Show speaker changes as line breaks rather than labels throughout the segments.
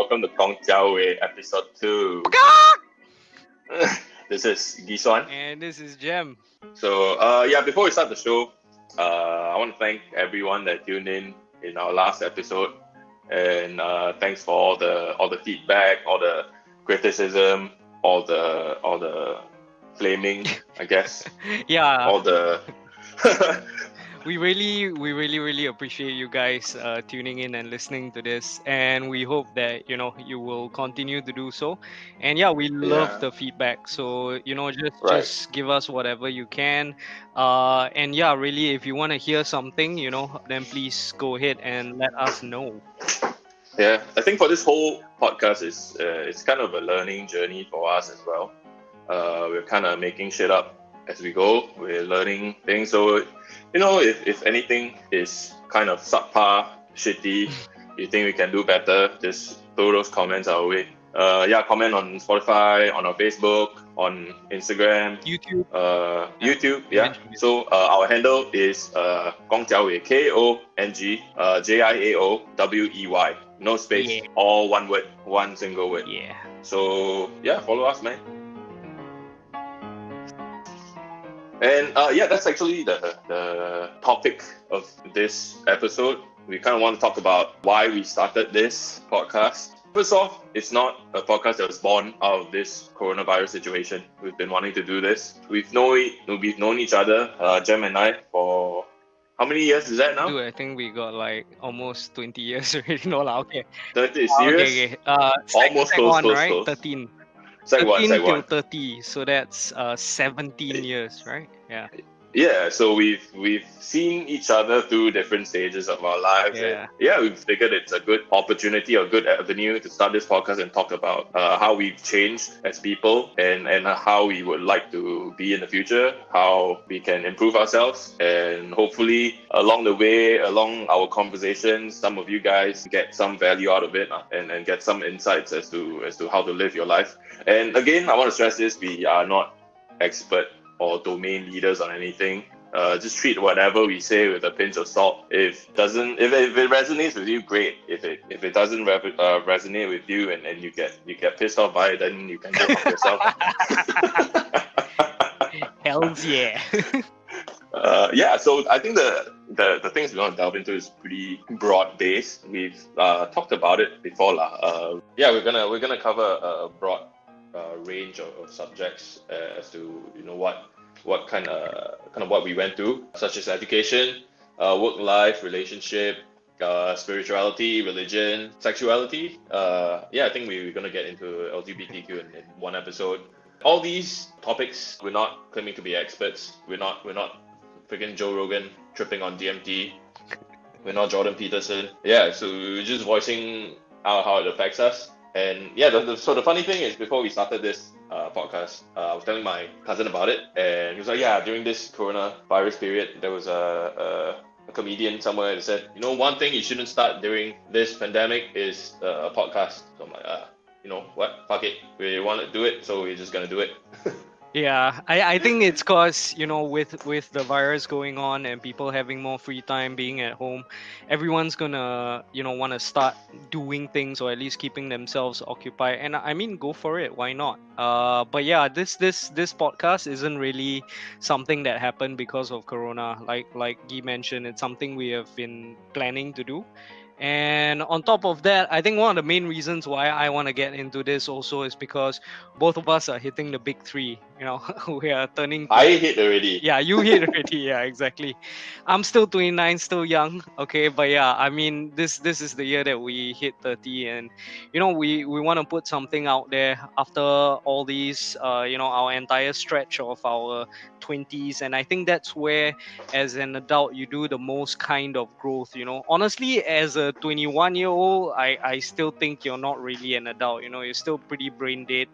welcome to Kongjiaowey episode 2. This is Giswan.
And this is Jem.
So, before we start the show, I want to thank everyone that tuned in our last episode, and thanks for all the feedback, all the criticism, all the flaming, I guess,
Yeah,
all the.
we really appreciate you guys tuning in and listening to this, and we hope that you will continue to do so. And yeah, we love
Yeah,
the feedback. So just
right.
just give us whatever you can. And yeah, really, if you want to hear something, then please go ahead and let us know.
Yeah, I think for this whole podcast is it's kind of a learning journey for us as well. We're kind of making shit up as we go. We're learning things. So, if anything is kind of subpar, shitty, you think we can do better, just throw those comments our way. Comment on Spotify, on our Facebook, on Instagram,
YouTube.
YouTube. Yeah.
Mention it.
So our handle is Kongjiaowey, KONGJIAOWEY. No space,
Yeah.
all one word, one single word.
Yeah.
So yeah, follow us, man. And that's actually the topic of this episode. We kind of want to talk about why we started this podcast. First off, it's not a podcast that was born out of this coronavirus situation. We've been wanting to do this. We've known each other, Jem and I, for how many years is that now?
Dude, I think we got like almost 20 years already. No lah, okay.
30, serious?
Okay.
Almost
Sec
close,
one,
close,
right?
close.
13.
Sec 1,
13
Sec
till
1.
30. So that's 17 years, right? Yeah.
Yeah, so we've seen each other through different stages of our lives,
Yeah.
and we've figured it's a good opportunity or good avenue to start this podcast and talk about how we've changed as people and how we would like to be in the future, how we can improve ourselves, and hopefully along the way, along our conversations, some of you guys get some value out of it and get some insights as to how to live your life. And again, I want to stress this: we are not expert or domain leaders on anything. Just treat whatever we say with a pinch of salt. If it resonates with you, great. If it doesn't resonate with you and you get pissed off by it, then you can go fuck yourself.
Hells yeah.
So I think the things we want to delve into is pretty broad based. We've talked about it before lah. We're gonna cover a broad range of subjects as to what kind of what we went through, such as education, work life, relationship, spirituality, religion, sexuality. I think we're gonna get into LGBTQ in one episode. All these topics, we're not claiming to be experts. We're not freaking Joe Rogan tripping on DMT. We're not Jordan Peterson. So we're just voicing out how it affects us. And so the funny thing is, before we started this podcast, I was telling my cousin about it, and he was like, during this coronavirus period, there was a comedian somewhere that said, one thing you shouldn't start during this pandemic is a podcast. So I'm like, what? Fuck it. We want to do it, so we're just going to do it.
Yeah, I think it's cause with the virus going on and people having more free time being at home, everyone's gonna want to start doing things or at least keeping themselves occupied. And I mean, go for it. Why not? But yeah, this podcast isn't really something that happened because of Corona. Like Guy mentioned, it's something we have been planning to do. And on top of that, I think one of the main reasons why I want to get into this also is because both of us are hitting the big three. We are turning.
I hit already.
Yeah, you hit already. Yeah, exactly. I'm still 29, still young. Okay, but yeah, I mean, this is the year that we hit 30, and we want to put something out there after all these, our entire stretch of our 20s, and I think that's where, as an adult, you do the most kind of growth. Honestly, as a 21-year-old, I still think you're not really an adult. You're still pretty brain dead.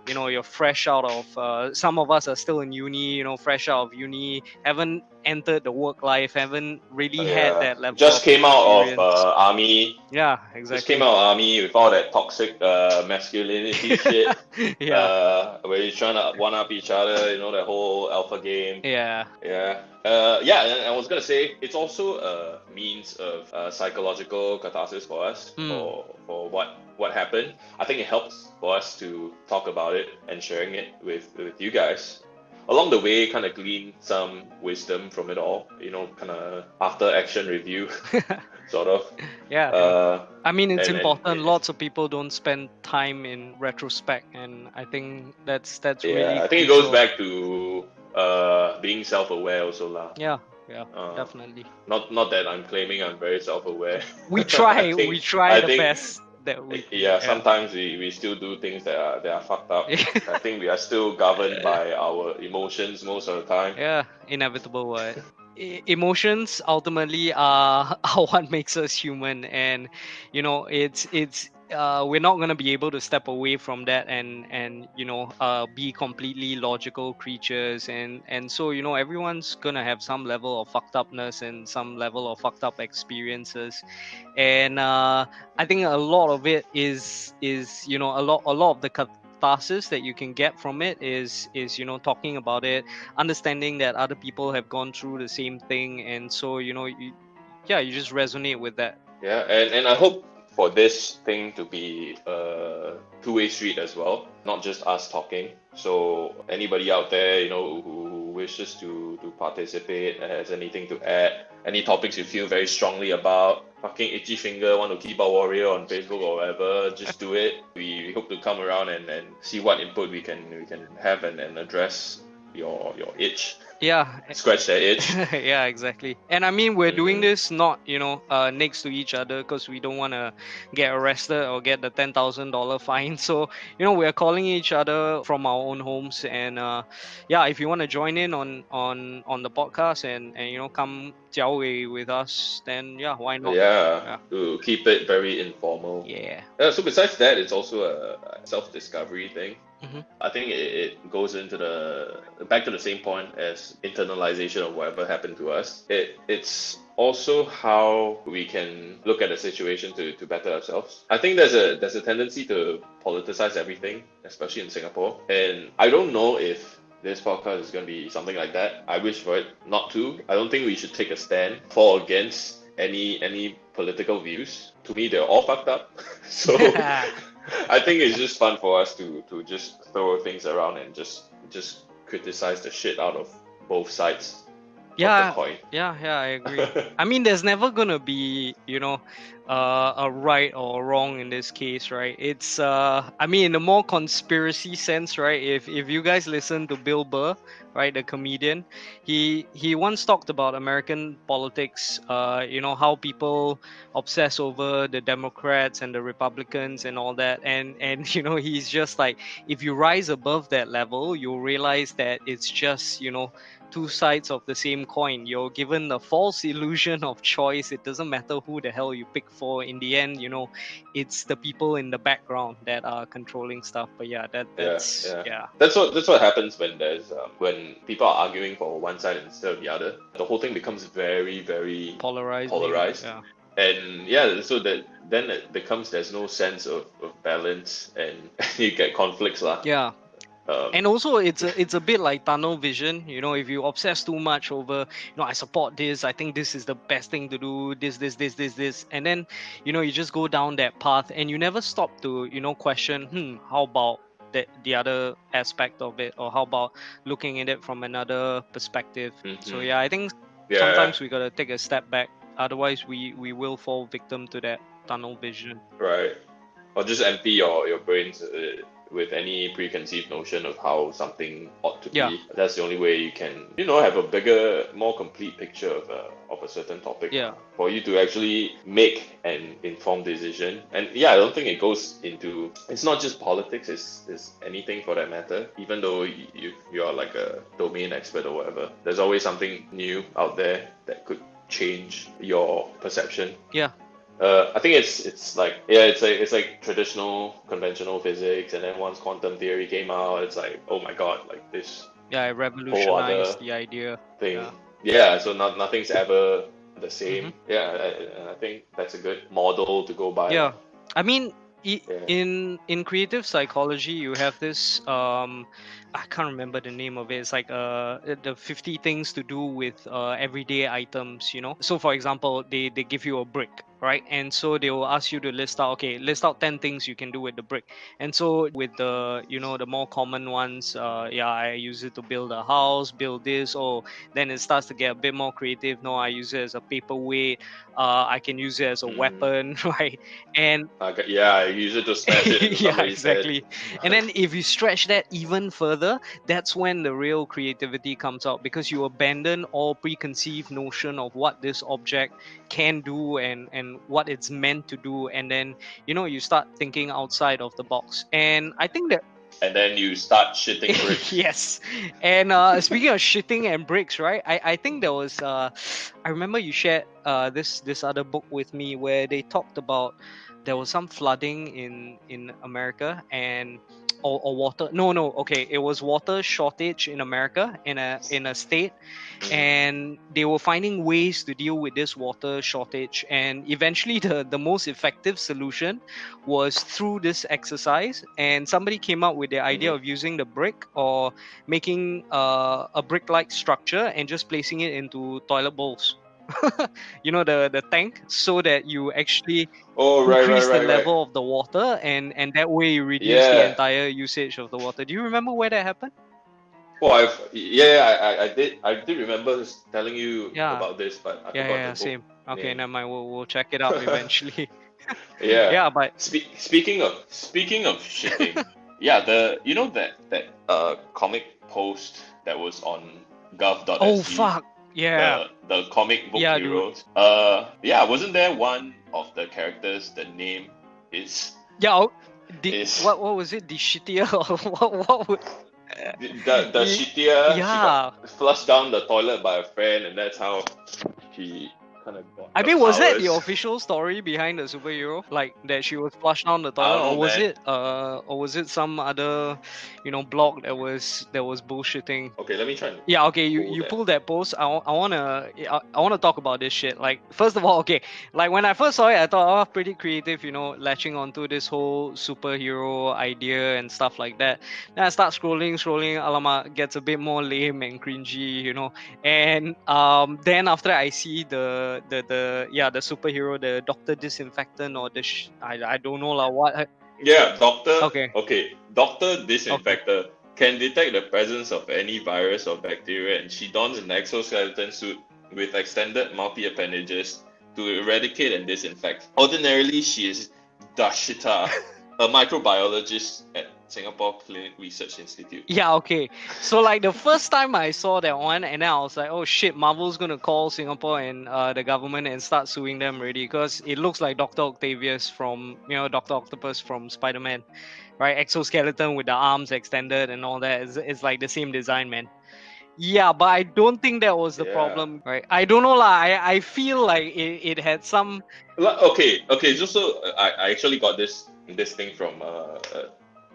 You're fresh out of some of us are still in uni, fresh out of uni, haven't entered the work life, haven't really had that level
just
of
came out
experience.
of army.
Yeah, exactly.
Just came out of army with all that toxic masculinity shit. Where you're trying to one up each other, that whole alpha game.
Yeah.
And I was gonna say it's also a means of psychological catharsis for us for what what happened. I think it helps for us to talk about it and sharing it with you guys. Along the way, kind of glean some wisdom from it all, kind of after action review, sort of.
Yeah. I mean, it's
And
important. Lots of people don't spend time in retrospect, and I think that's really
yeah, I think it
crucial.
goes back to being self-aware also lah.
Yeah, definitely.
Not that I'm claiming I'm very self-aware.
We try,
I
we try the
think
best that we can.
yeah, sometimes we still do things that are fucked up. I think we are still governed by our emotions most of the time.
Yeah, inevitable. What emotions ultimately are what makes us human, and it's we're not gonna be able to step away from that and be completely logical creatures, and so everyone's gonna have some level of fucked upness and some level of fucked up experiences, and I think a lot of it is a lot of the catharsis that you can get from it is talking about it, understanding that other people have gone through the same thing, and so you just resonate with that.
Yeah, and I hope for this thing to be a two-way street as well, not just us talking. So anybody out there, who wishes to participate, has anything to add, any topics you feel very strongly about, fucking itchy finger, want to keyboard warrior on Facebook or whatever, just do it. We hope to come around and see what input we can have and address your itch.
Yeah,
Scratch that itch.
yeah, exactly. And I mean, we're doing
Mhm.
this not next to each other because we don't want to get arrested or get the $10,000 fine. So we're calling each other from our own homes, and yeah, if you want to join in on the podcast and come jiaowei with us, then yeah, why not?
Yeah, to keep it very informal.
Yeah.
So besides that, it's also a self-discovery thing.
Mhm.
I think it goes into back to the same point as internalization of whatever happened to us. It's also how we can look at the situation to better ourselves. I think there's a tendency to politicize everything, especially in Singapore. And I don't know if this podcast is going to be something like that. I wish for it not to. I don't think we should take a stand for or against any political views. To me, they're all fucked up. So I think it's just fun for us to just throw things around and just criticize the shit out of both sides of the coin.
Yeah, I agree. I mean, there's never gonna be, a right or wrong in this case, right? It's, I mean, in a more conspiracy sense, right? If you guys listen to Bill Burr, right, the comedian, he once talked about American politics. How people obsess over the Democrats and the Republicans and all that, and he's just like, if you rise above that level, you'll realize that it's just two sides of the same coin. You're given a false illusion of choice. It doesn't matter who the hell you pick for. In the end, it's the people in the background that are controlling stuff. But yeah, that's yeah.
That's what happens when there's when people are arguing for one side instead of the other. The whole thing becomes very, very
Polarized.
polarized. And yeah, so that then it becomes there's no sense of balance, and you get conflicts lah.
Yeah. And also, it's a bit like tunnel vision. If you obsess too much over, I support this. I think this is the best thing to do. This, and then, you just go down that path, and you never stop to, question. How about the other aspect of it, or how about looking at it from another perspective? So yeah, I think sometimes we gotta take a step back. Otherwise, we will fall victim to that tunnel vision.
Right. Or just empty your brains with any preconceived notion of how something ought to be. That's the only way you can, have a bigger, more complete picture of a certain topic.
Yeah.
For you to actually make an informed decision. And yeah, I don't think it goes into, it's not just politics, it's anything for that matter. Even though you're like a domain expert or whatever, there's always something new out there that could change your perception.
Yeah.
I think it's like traditional conventional physics, and then once quantum theory came out, it's like, oh my god, like this.
Yeah, it revolutionized the idea.
Thing. Yeah, so nothing's ever the same. I think that's a good model to go by.
Yeah, I mean, in creative psychology, you have this I can't remember the name of it. It's like the 50 things to do with everyday items. So for example, they give you a brick. right? And so they will ask you to list out, okay, list out 10 things you can do with the brick. And so with the, the more common ones, yeah, I use it to build a house, build this. Oh, then it starts to get a bit more creative. No, I use it as a paperweight. I can use it as a weapon, right? And
Yeah, I use it to smash it into
yeah,
somebody's head.
exactly. And then if you stretch that even further, that's when the real creativity comes out, because you abandon all preconceived notion of what this object can do and what it's meant to do, and then you start thinking outside of the box. And I think that
And then you start shitting bricks.
yes. And speaking of shitting and bricks, right? I think there was I remember you shared this other book with me where they talked about there was some flooding in America, and or water, no, okay, it was water shortage in America, in a state, and they were finding ways to deal with this water shortage. And eventually the most effective solution was through this exercise, and somebody came up with the idea of using the brick, or making a brick like structure and just placing it into toilet bowls. The tank, so that you actually
Oh,
increase the
right.
level of the water, and that way you reduce the
Yeah.
entire usage of the water. Do you remember where that happened?
Well, I did remember telling you
Yeah.
about this, but I
Yeah,
forgot
yeah,
the
yeah,
book
same. Okay,
name.
never mind. We'll check it out eventually.
Yeah.
Yeah, but
Speaking of shitting, yeah, that comic post that was on
oh
gov.sg,
fuck. Yeah.
the comic book
Yeah, dude.
heroes. Yeah, wasn't there one of the characters, the name is
Yeah,
is
what was it? The shittier or what would
the
y-
shittier, she got
yeah.
flushed down the toilet by a friend, and that's how she kind of got
I
her
mean, was that the
powers.
official story behind the superhero? Like that she was flushed down the
I
toilet,
don't know, man.
or was it some other, blog that was bullshitting?
Okay, let me try and
Yeah, okay, you,
pull
you
that.
pull that post. I wanna I wanna talk about this shit. Like, first of all, okay, like when I first saw it, I thought, oh, pretty creative, latching onto this whole superhero idea and stuff like that. Then I start scrolling, alamak, gets a bit more lame and cringy. And then after I see the superhero, the Doctor Disinfectant, or I don't know lah what.
Yeah, doctor.
Okay,
Okay, doctor
okay.
disinfector can detect the presence of any virus or bacteria, and she dons an exoskeleton suit with extended multi appendages to eradicate and disinfect. Ordinarily, she is Dashita, a microbiologist at Singapore Clinic Research Institute.
Yeah, okay. So like the first time I saw that one, and then I was like, oh shit, Marvel's gonna call Singapore and the government and start suing them already, because it looks like Doctor Octavius from Doctor Octopus from Spider-Man, right? Exoskeleton with the arms extended and all that. It's like the same design, man. Yeah, but I don't think that was the
Yeah.
problem, right? I don't know lah. I feel like it had some.
Okay. Just so I actually got this thing from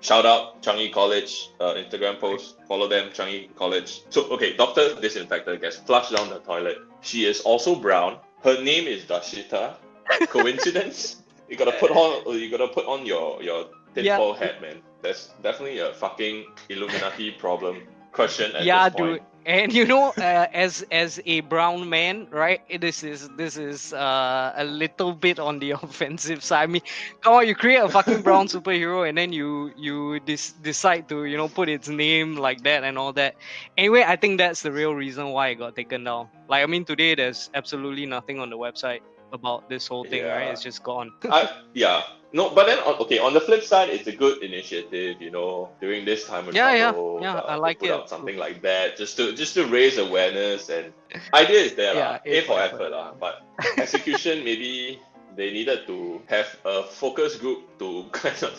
shout out Changi College Instagram post. Follow them, Changi College. So okay, Doctor Disinfector gets flushed down the toilet. She is also brown. Her name is Dashita. Coincidence? You gotta put on your
Yeah,
tinfoil hat, man. That's definitely a fucking Illuminati problem question at this
yeah,
point.
dude. And as a brown man, right? This is a little bit on the offensive side. I mean, come on, you create a fucking brown superhero, and then you decide to put its name like that and all that. Anyway, I think that's the real reason why it got taken down. Like, I mean, today there's absolutely nothing on the website about this whole thing, right?
Yeah.
It's just gone.
Yeah. No, but then okay, on the flip side, it's a good initiative, during this time of
Yeah, yeah,
trouble,
yeah. I
to
like
put
it.
out something like that, just to raise awareness, and idea is there
Yeah,
lah,
A
A
for
for
effort.
effort lah, but execution maybe they needed to have a focus group to kind of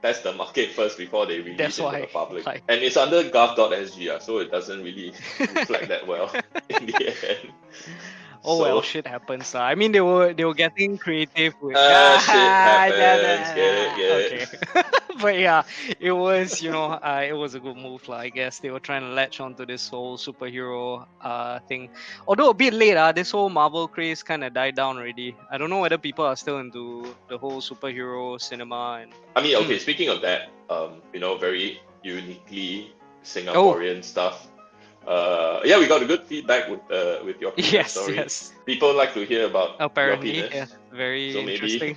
test the market first before they release
That's
it to
why,
the public,
like.
and it's under gov.sg, so it doesn't really reflect that well in the end.
Oh well,
So
shit happens. I mean, they were getting creative with
shit happens. Get it? Get
okay,
it?
but yeah, it was a good move, lah. I guess they were trying to latch onto this whole superhero thing. Although a bit late, this whole Marvel craze kind of died down already. I don't know whether people are still into the whole superhero cinema and.
I mean, okay,
Mm.
speaking of that, very uniquely
Oh
Singaporean stuff. Yeah, we got a good feedback with your penis
Yes,
story.
yes.
People like to hear about your
Apparently,
penis.
yeah, very
So maybe
interesting.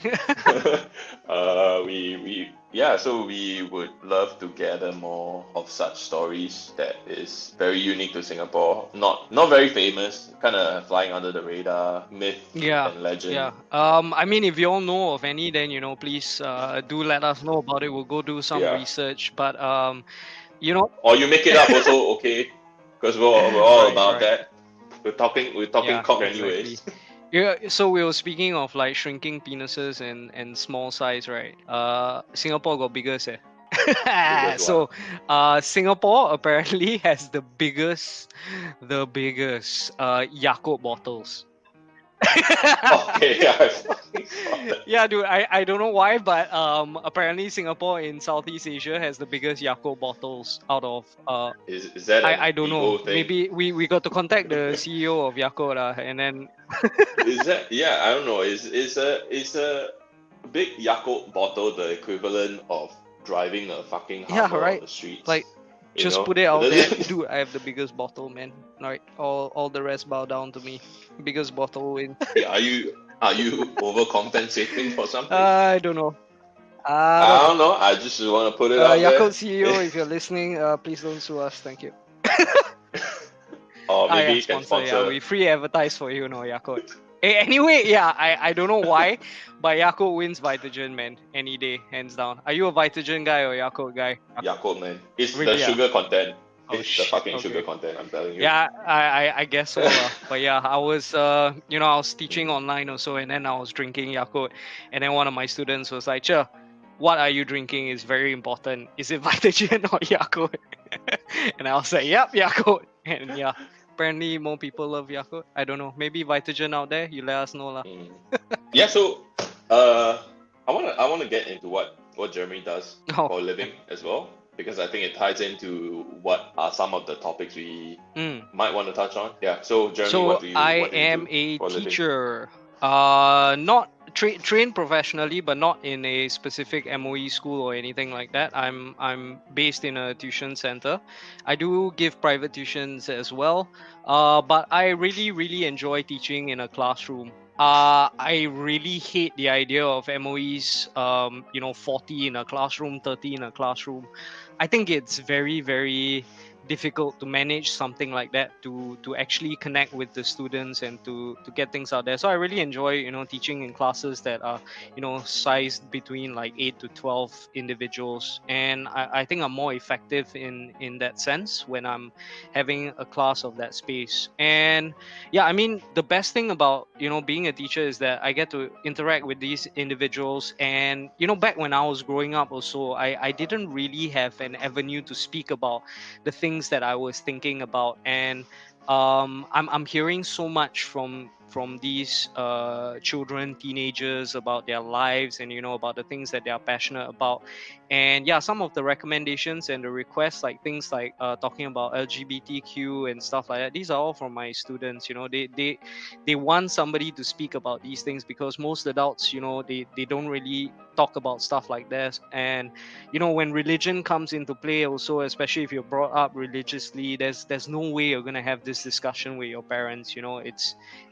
so we would love to gather more of such stories that is very unique to Singapore. Not very famous, kind of flying under the radar, myth
Yeah,
and legend.
yeah. I mean, if you all know of any, then please do let us know about it. We'll go do some
Yeah.
research. But you know,
Or you make it up also okay, because we're all
right,
about
right.
that. We're talking
Yeah,
cock
exactly.
anyways.
Yeah, so we were speaking of like shrinking penises and small size, right? Singapore got bigger, eh?
Biggest one.
So, Singapore apparently has the biggest Yakult bottles.
Okay, yeah, I fucking saw that.
Yeah, dude, I don't know why, but apparently Singapore in Southeast Asia has the biggest Yakult bottles out of
Is that an
I don't know.
ego thing?
Maybe we got to contact the CEO of Yakult, and then
Is that, yeah? I don't know. Is a big Yakult bottle the equivalent of driving a fucking
yeah,
Hummer on
right.
the streets?
Like, just put it
It
out there,
doesn't.
dude. I have the biggest bottle, man. Right, all the rest bow down to me. Biggest bottle win.
Are you overcompensating for something?
I don't know. I don't
I
know.
don't know. I just want to put it out there.
Yakult CEO, if you're listening, please don't sue us. Thank you.
Or
Ah,
maybe
yeah,
you can
sponsor. Yeah,
sponsor.
we free advertise for you, no Yakult. Anyway, yeah, I don't know why, but Yakult wins Vitagen, man, any day, hands down. Are you a Vitagen guy or Yakult guy?
Yakult, man. It's the
Really? Yeah.
sugar content.
Oh
It's the
shit.
fucking sugar
Okay.
content. I'm telling you.
Yeah, I guess so lah. But yeah, I was I was teaching online also, and then I was drinking Yakult, and then one of my students was like, "Che, what are you drinking is very important. Is it Vitagen or Yakult?" And I was like, "Yep, Yakult." And yeah, apparently more people love Yakult. I don't know. Maybe Vitagen out there, you let us know lah.
Mm. Yeah. So, uh, I wanna get into what Jeremy does
Oh,
for a living as well, because I think it ties into what are some of the topics we
mm.
might want to touch on. Yeah. So, Jeremy,
So
what do you
I
what do you
am
do
a
for a living?
teacher. Not trained professionally, but not in a specific MOE school or anything like that. I'm based in a tuition center. I do give private tuitions as well. But I really enjoy teaching in a classroom. I really hate the idea of MOEs. 40 in a classroom, 30 in a classroom. I think it's very difficult to manage something like that, to actually connect with the students and to get things out there. So I really enjoy teaching in classes that are sized between like 8 to 12 individuals, and I think I'm more effective in that sense when I'm having a class of that space. And yeah, I mean, the best thing about being a teacher is that I get to interact with these individuals. And back when I was growing up also, I didn't really have an avenue to speak about the things that I was thinking about. And I'm hearing so much from these children, teenagers, about their lives, and about the things that they are passionate about. And yeah, some of the recommendations and the requests, like things like talking about LGBTQ and stuff like that, these are all from my students. They want somebody to speak about these things, because most adults, they don't really talk about stuff like this. And when religion comes into play also, especially if you're brought up religiously, there's no way you're going to have this discussion with your parents.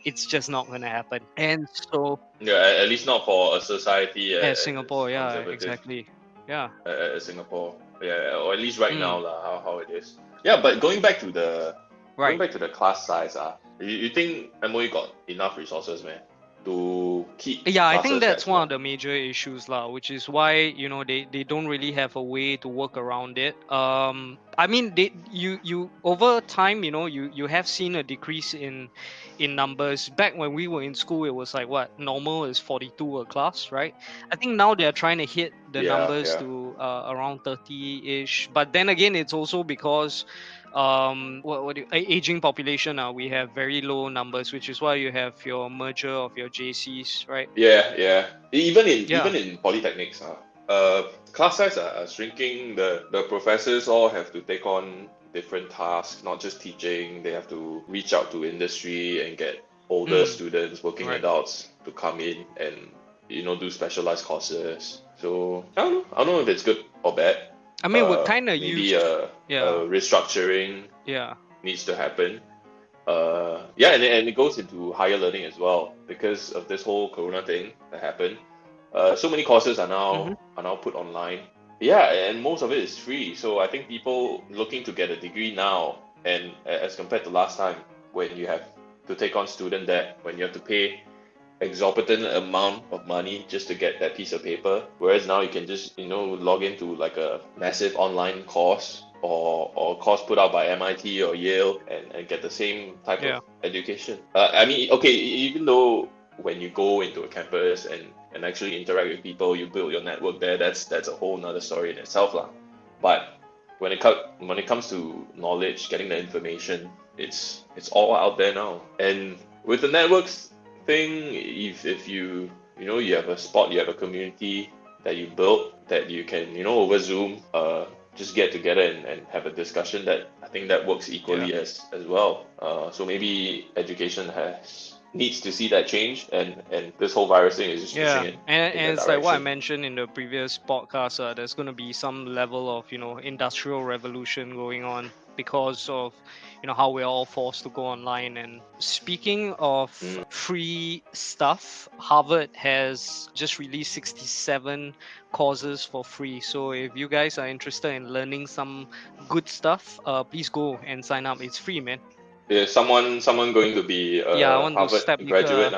It's just not going to happen. And so,
Yeah, at least not for a society
as
as
Singapore, yeah,
conservative
exactly. Yeah.
as Singapore. Yeah, or at least right now,
Mm,
lah, how it is. Yeah, but going
right.
back to the class size, you think MOE got enough resources, man, to keep
Yeah, I think
classes that
that's one of
small?
the major issues lah, which is why they don't really have a way to work around it. I mean, you over time, you have seen a decrease in numbers. Back when we were in school, it was like, what, normal is 42 a class, right? I think now they're trying to hit the
Yeah,
numbers
yeah.
to around 30-ish. But then again, it's also because aging population. We have very low numbers, which is why you have your merger of your JCs, right?
Yeah, yeah. Even
Yeah.
in polytechnics, class size are shrinking. The professors all have to take on different tasks, not just teaching. They have to reach out to industry and get older
Mm,
students, working
right.
adults to come in and do specialized courses. So I don't know. I don't know if it's good or bad.
I mean, we're kind of
Maybe
used.
a
Yeah.
restructuring.
Yeah.
needs to happen. Yeah, and it goes into higher learning as well because of this whole Corona thing that happened. So many courses
Mm-hmm.
are now put online. Yeah, and most of it is free. So I think people looking to get a degree now, and as compared to last time when you have to take on student debt, when you have to pay exorbitant amount of money just to get that piece of paper, whereas now you can just log into like a massive online course or course put out by MIT or Yale and get the same type of
Yeah.
education. I mean, okay, even though when you go into a campus and actually interact with people, you build your network there, that's a whole nother story in itself lah. But when it comes to knowledge, getting the information, it's all out there now. And with the networks thing, if you have a spot, you have a community that you built that you can over Zoom just get together and have a discussion, that I think that works
Yeah.
equally as well. So maybe education needs to see that change, and this whole virus thing is just pushing
Yeah,
it in
and
that
it's like what I
direction.
mentioned in the previous podcast. There's going to be some level of industrial revolution going on because of how we're all forced to go online. And speaking of
Mm.
free stuff, Harvard has just released 67 courses for free. So if you guys are interested in learning some good stuff, please go and sign up. It's free, man.
Is someone going to be
Yeah, I
a
want to
Harvard
step
graduate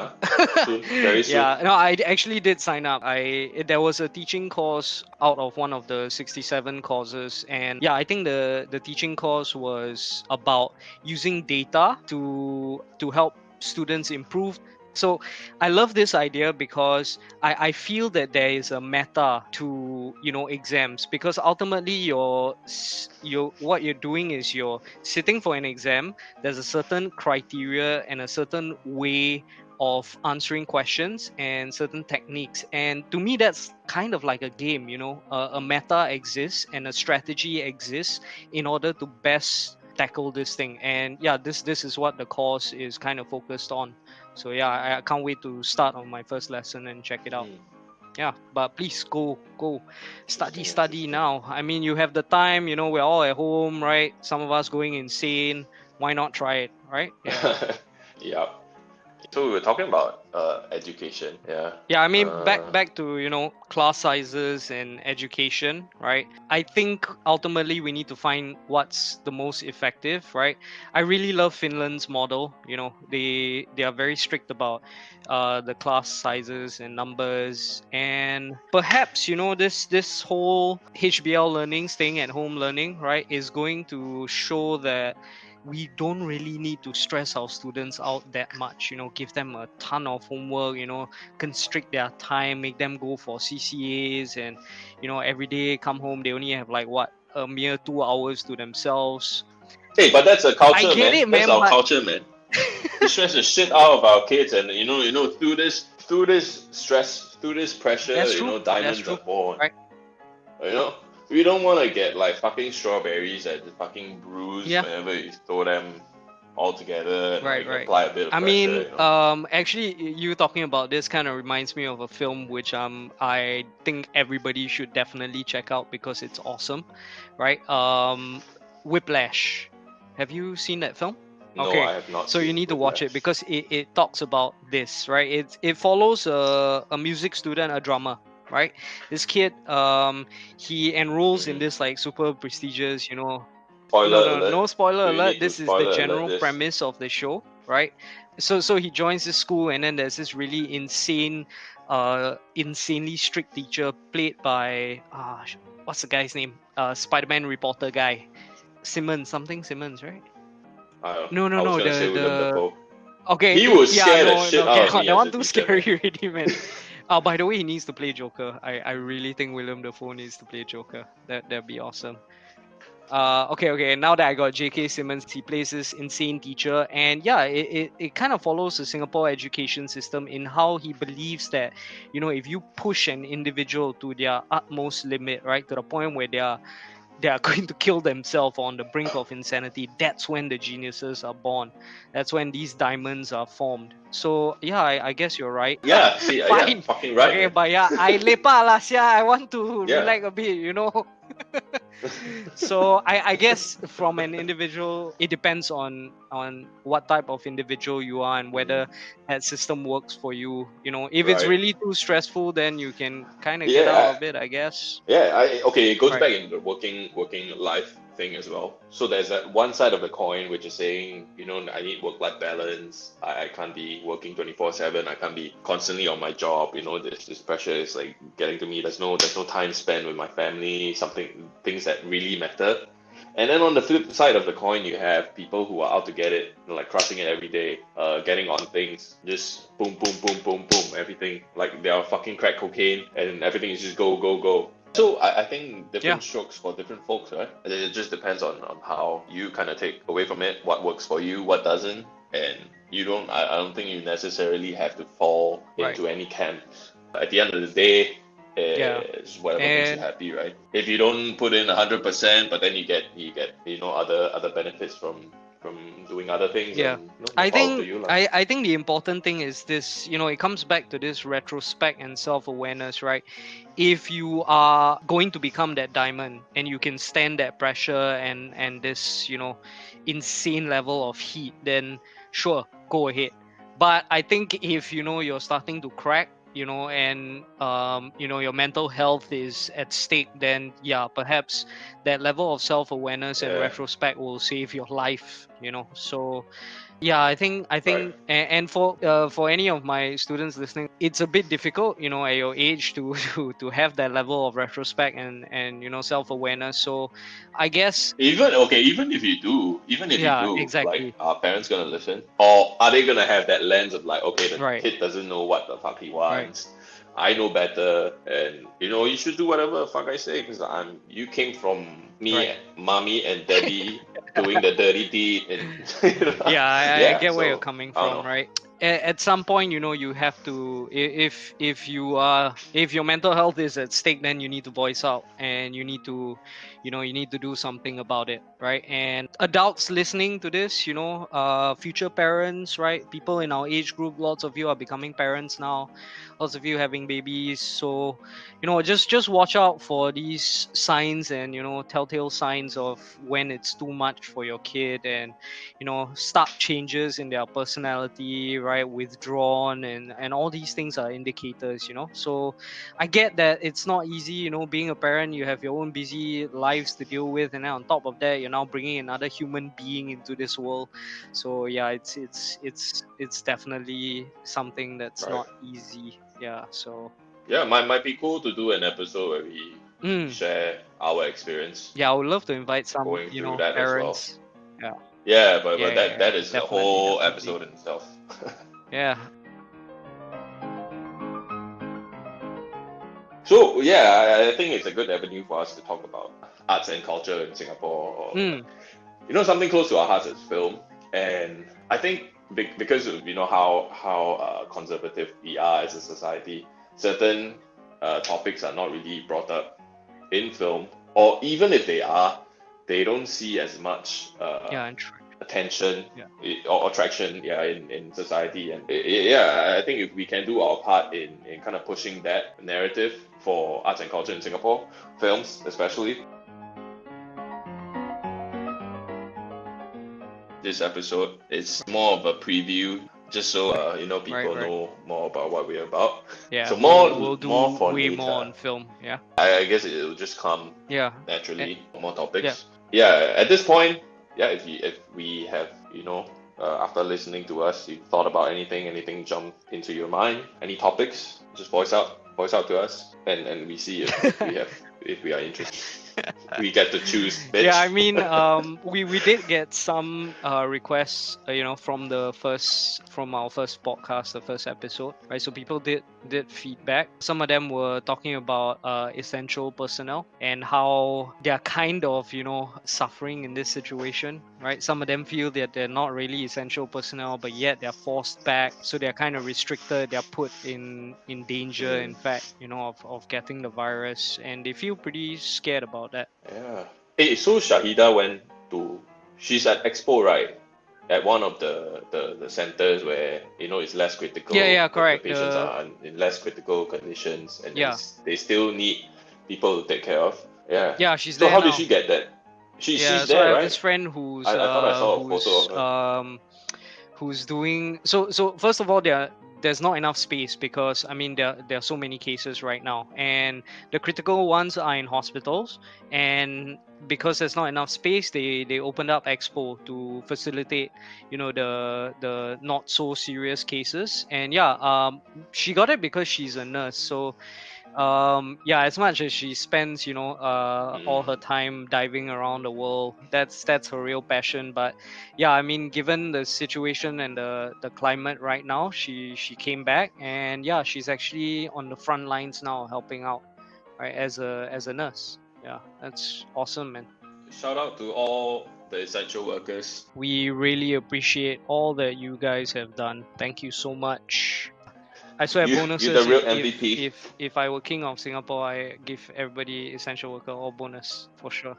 soon, very soon?
Yeah, no, I actually did sign up. There was a teaching course out of one of the 67 courses, and yeah, I think the teaching course was about using data to help students improve. So I love this idea because I feel that there is a meta to exams, because ultimately what you're doing is you're sitting for an exam. There's a certain criteria and a certain way of answering questions and certain techniques, and to me that's kind of like a game. A meta exists and a strategy exists in order to best tackle this thing. And yeah, this is what the course is kind of focused on. So yeah, I can't wait to start on my first lesson and check it out.
Hmm,
Yeah, but please go study
interesting.
now. I mean, you have the time. We're all at home, right? Some of us going insane. Why not try it, right? Yeah.
Yeah. So we were talking about education. Yeah.
Yeah, I mean, back
Uh,
back to class sizes and education, right? I think ultimately we need to find what's the most effective, right? I really love Finland's model. They are very strict about the class sizes and numbers, and perhaps this whole HBL learning, staying at home learning, right, is going to show that we don't really need to stress our students out that much. Give them a ton of homework, constrict their time, make them go for CCAs, and every day come home they only have like what, a mere 2 hours to themselves.
hey, but that's a
I
culture,
get
man.
it,
That's
man,
our
but
culture, man. We stress the shit out of our kids, and through this stress, through this pressure,
that's true. That's
diamonds are
true.
born.
Right.
You know, we don't want to get like fucking strawberries that fucking bruise
Yeah.
whenever you throw them all together and
Right,
like
right.
apply a bit of
I
pressure.
mean, actually, you talking about this kind of reminds me of a film which I think everybody should definitely check out because it's awesome, right? Whiplash. Have you seen that film?
No,
Okay,
I have not
so you
seen
need to watch it
Whiplash.
because it talks about this, right? It follows a music student, a drummer, right? This kid, he enrolls in
Mm-hmm.
this like super prestigious, no,
Spoiler
no,
alert.
no spoiler
Do we
alert.
need to
This is the
spoiler alert
general
this?
premise of the show, right? So he joins this school, and then there's this really insanely strict teacher played by what's the guy's name? Spider-Man reporter guy, Simmons, something Simmons, right?
I don't know.
No, no,
I was
no.
gonna
The
say William
the
Dafoe.
okay,
He would
yeah,
scare the
no,
shit
no,
out of
cannot.
me
That
as
one
a
too
teacher,
scary
man.
already, man. By the way, he needs to play Joker. I really think William Dafoe needs to play Joker. That'd be awesome. Okay. Now that I got J.K. Simmons, he plays this insane teacher, and yeah, it kind of follows the Singapore education system in how he believes that if you push an individual to their utmost limit, right, to the point where they are going to kill themselves on the brink of insanity, that's when the geniuses are born. That's when these diamonds are formed. So yeah, I guess you're right.
Yeah, see, yeah,
Fine.
fucking right,
Okay,
man.
but yeah, I lepak lah sia. I want to
Yeah,
relax a bit. So I guess from an individual, it depends on what type of individual you are and whether that system works for you. If it's
Right.
really too stressful, then you can kind of get out
Yeah.
of it, I guess.
Okay, it goes
Right.
back into the working life thing as well. So there's that one side of the coin which is saying, I need work-life balance. I can't be working 24/7. I can't be constantly on my job. This pressure is like getting to me. There's no time spent with my family, things that really matter. And then on the flip side of the coin, you have people who are out to get it, like crushing it every day, getting on things, just boom, boom, boom, boom, boom, everything. Like they are fucking crack cocaine, and everything is just go, go, go. So I think
Yeah.
different strokes for different folks, right? And it just depends on how you kind of take away from it, what works for you, what doesn't, and I don't think you necessarily have to fall
Right.
into any camp. At the end of the day,
Yeah.
it's whatever makes you
And
happy, right? If you don't put in 100%, but then you get other benefits from doing other things,
yeah,
then more
I
power to
think
you, lah.
I think the important thing is this. It comes back to this retrospect and self-awareness, right? If you are going to become that diamond and you can stand that pressure and this insane level of heat, then sure, go ahead. But I think if you're starting to crack, and your mental health is at stake, then yeah, perhaps that level of self-awareness and
Yeah,
retrospect will save your life. So yeah, I think
right.
and for any of my students listening, it's a bit difficult, at your age to to have that level of retrospect and self-awareness. So I guess
Even if you
yeah,
do, like,
exactly.
are parents gonna listen, or are they gonna have that lens of like, okay, the
Right.
kid doesn't know what the fuck he
Right.
wants. I know better, and you should do whatever the fuck I say because you came from
Right.
me, mommy, and daddy doing the dirty deed, and
Yeah, I
yeah.
get where you're
So
coming
I don't
from,
know.
right? At some point, you have to, if your mental health is at stake, then you need to voice out and you need to do something about it, right? And adults listening to this, future parents, right? People in our age group, lots of you are becoming parents now, lots of you having babies. So just watch out for these signs and telltale signs of when it's too much for your kid, and stark changes in their personality, right? Withdrawn, and all these things are indicators. So I get that it's not easy. Being a parent, you have your own busy lives to deal with, and then on top of that, you're now bringing another human being into this world. So yeah, it's definitely something that's
Right.
not easy. Yeah. So
Yeah, might be cool to do an episode where we
mm,
share our experience
yeah, I would love to invite some
going through that as well.
parents. Yeah.
Yeah, but
Yeah, yeah,
that
yeah,
is a
definitely,
whole
definitely.
episode in itself.
Yeah.
So yeah, I think it's a good avenue for us to talk about arts and culture in Singapore, or
Mm,
something close to our hearts is film. And I think because of how conservative we are as a society, certain topics are not really brought up in film, or even if they are, they don't see as much
yeah, and
attention,
yeah.
or traction, yeah, in society. And yeah, I think if we can do our part in kind of pushing that narrative for arts and culture in Singapore, films especially. This episode is more of a preview, just so
Right,
people
right.
know more about what we're about.
Yeah,
So
we'll
more
do
for
way more
later.
on film. Yeah.
I guess it will just come
Yeah. eh,
naturally. More
yeah.
topics. Yeah, at this point, yeah, if we have, after listening to us, you thought about anything jump into your mind, any topics, just voice out to us, and we see if we are interested. We get to choose,
Yeah, I
bitch.
mean, we did get some requests, from our first podcast, the first episode, right? So people did feedback. Some of them were talking about essential personnel and how they're kind of suffering in this situation, right? Some of them feel that they're not really essential personnel, but yet they're forced back, so they're kind of restricted. They're put in danger,
Mm,
in fact, of getting the virus, and they feel pretty scared about that.
yeah. Hey, so Shahida went to. She's at Expo, right? At one of the centers where it's less
Yeah,
critical.
yeah,
The
correct.
patients are in less critical conditions, and
Yeah,
they still need people to take care of. Yeah.
Yeah, she's
So
there
how did
now.
she get that?
Yeah,
She's
so I
there,
have
right?
this friend who's
I thought I saw a photo
who's
of her.
who's doing so first of all there's not enough space because I mean there are so many cases right now, and the critical ones are in hospitals, and because there's not enough space, they opened up expo to facilitate, you know, the not so serious cases. And yeah, she got it because she's a nurse. So yeah, as much as she spends, you know, all her
Mm.
time diving around the world, that's her real passion. But yeah, I mean, given the situation and the climate right now, she came back, and yeah, she's actually on the front lines now helping out, right, as a nurse. Yeah, that's awesome, man.
Shout out to all the essential workers.
We really appreciate all that you guys have done. Thank you so much. I swear
You the
bonuses,
real
if
MVP.
if I were king of Singapore, I give everybody essential worker or bonus for sure.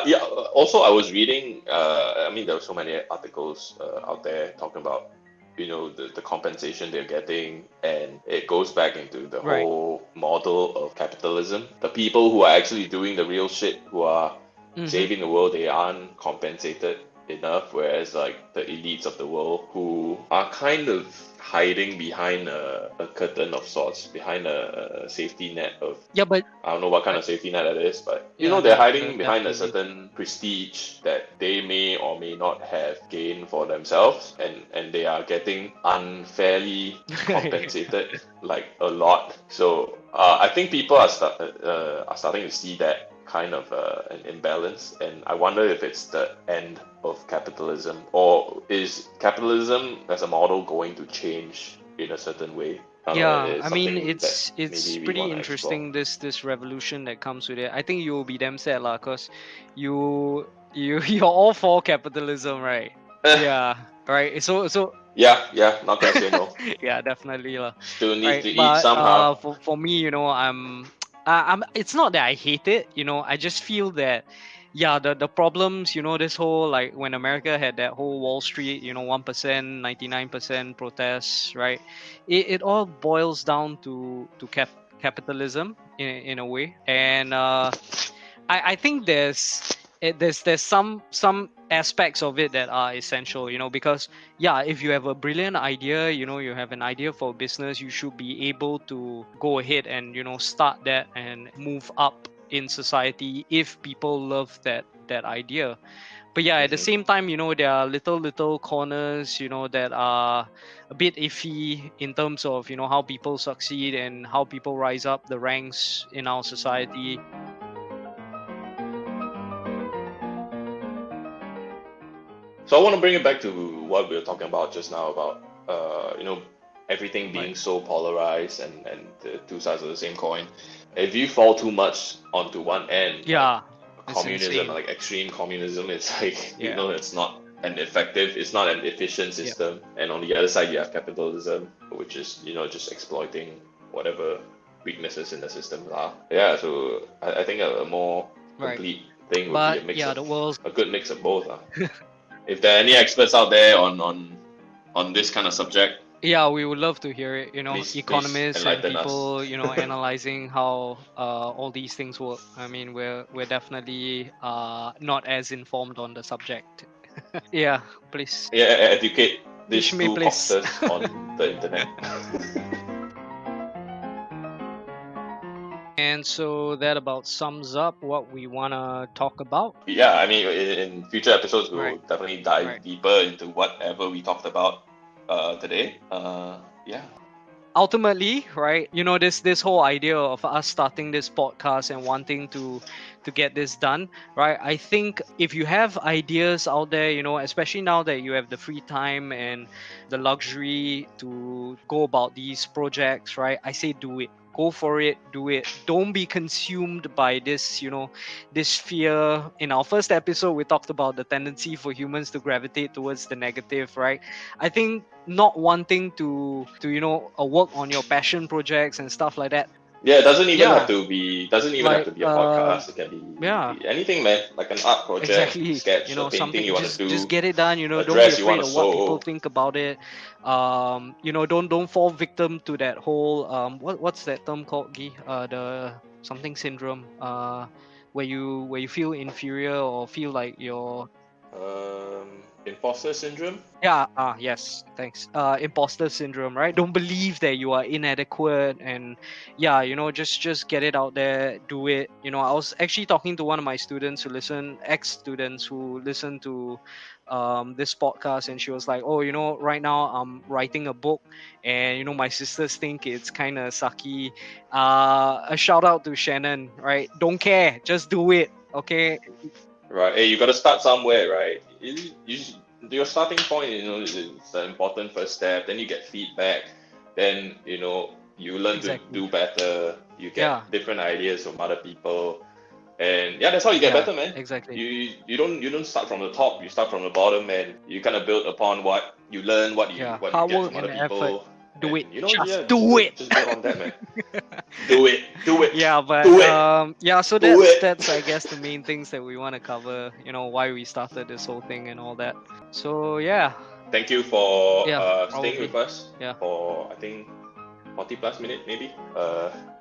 Yeah. Also, I was reading. I mean, there were so many articles out there talking about, the compensation they're getting, and it goes back into the
Right.
whole model of capitalism. The people who are actually doing the real shit, who are
Mm-hmm.
saving the world, they aren't compensated enough. Whereas, like, the elites of the world, who are kind of hiding behind a curtain of sorts, behind a safety net of,
Yeah, but
I don't know what kind
I,
of safety net that is, but
yeah,
they're hiding behind a
definitely.
certain prestige that they may or may not have gained for themselves, and they are getting unfairly compensated, like, a lot. So I think people are starting to see that kind of an imbalance, and I wonder if it's the end of capitalism, or is capitalism as a model going to change in a certain way? I don't know.
Yeah,
It's
I mean,
something that
it's
maybe we
pretty
want to explore.
interesting, this revolution that comes with it. I think you'll be damn sad lah, cause you're all for capitalism, right? Yeah, right. So
Yeah, not gonna say no.
yeah, definitely lah.
Still need
Right,
to eat
but
somehow.
for me, you know, I'm. It's not that I hate it, you know. I just feel that, yeah, the problems, you know, this whole, like, when America had that whole Wall Street, you know, 1%, 99% protests, right? It all boils down to capitalism in a way, and I think there's some aspects of it that are essential, you know, because yeah, if you have a brilliant idea, you know, you have an idea for a business, you should be able to go ahead and, you know, start that and move up in society if people love that idea. But yeah, at the
Hmm.
same time, you know, there are little corners, you know, that are a bit iffy in terms of, you know, how people succeed and how people rise up the ranks in our society.
So I want to bring it back to what we were talking about just now about everything
Right.
being so polarized, and the two sides of the same coin. If you fall too much onto one end, like
Yeah, it's
communism,
insane.
like extreme communism, it's like
Yeah.
it's not an effective, it's not an efficient
Yeah.
system. And on the other side, you have capitalism, which is just exploiting whatever weaknesses in the system are. Yeah, so I think a more
Right.
complete thing would be
But yeah, the world's
a good mix of both. If there are any experts out there on this kind of subject,
yeah, we would love to hear it, you know,
please
economists and
enlighten us.
people, you know, analyzing how all these things work. I mean, we're definitely not as informed on the subject. Yeah, please
Yeah, educate
teach
these
me,
two
please.
cocksters on the internet.
And so that about sums up what we want to talk about.
Yeah, I mean, in future episodes, we'll
Right.
definitely
Right.
dive deeper into whatever we talked about today. Yeah.
Ultimately, right, you know, this whole idea of us starting this podcast and wanting to get this done, right? I think if you have ideas out there, you know, especially now that you have the free time and the luxury to go about these projects, right, I say do it. Go for it, do it. Don't be consumed by this, you know, this fear. In our first episode, we talked about the tendency for humans to gravitate towards the negative, right? I think not wanting to you know, work on your passion projects and stuff like that.
Yeah, it
Yeah,
doesn't even have
like
to be a podcast. It can
yeah,
be anything, man. Like an art project,
exactly. You
sketch, a
know,
painting
something,
you want to
just
do,
get it done, you know,
a
don't be
dress you want
afraid
to
of what people
sew.
think about it. You know, don't fall victim to that whole what's that term called, Guy? The something syndrome, where you feel inferior or feel like you're
Imposter syndrome.
yeah, yes, thanks. Imposter syndrome, right? Don't believe that you are inadequate, and yeah, just get it out there, do it. I was actually talking to one of my students ex-students who listen to this podcast, and she was like, "Oh, right now I'm writing a book, and my sisters think it's kind of sucky." A shout out to Shannon, right? Don't care, just do it, okay?
Right. Hey, you got to start somewhere, right? Your starting point, is an important first step. Then you get feedback. Then, you learn to
Exactly.
do better. You
Yeah.
get different ideas from other people. And yeah, that's how you get
Yeah.
better, man.
Exactly.
You don't start from the top. You start from the bottom, and you kind of build upon what you learn,
Yeah.
what you
Hard
get
work
from other
and effort.
people,
Do it.
and
Just
yeah,
do it.
just build on that, man. Do it, do it,
Yeah, but
do it,
yeah, so
do
that's I
it.
guess the main things that we want to cover, why we started this whole thing and all that. So yeah.
Thank you for
Yeah,
staying
probably.
with us
Yeah.
for I think 40 plus minutes maybe.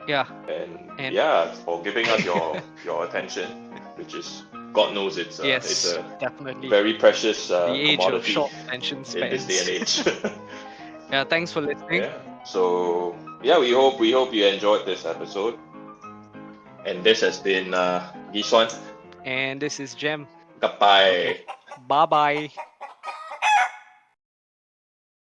Yeah.
And
And
yeah, for giving us your attention, which is God knows it's
yes,
a
definitely.
very precious
The age of
commodity
short attention
in this day and
spans.
age.
Yeah, thanks for listening.
Yeah. So yeah, we hope you enjoyed this episode. And this has been Giswan.
And this is Jem. Okay.
Goodbye.
Bye bye.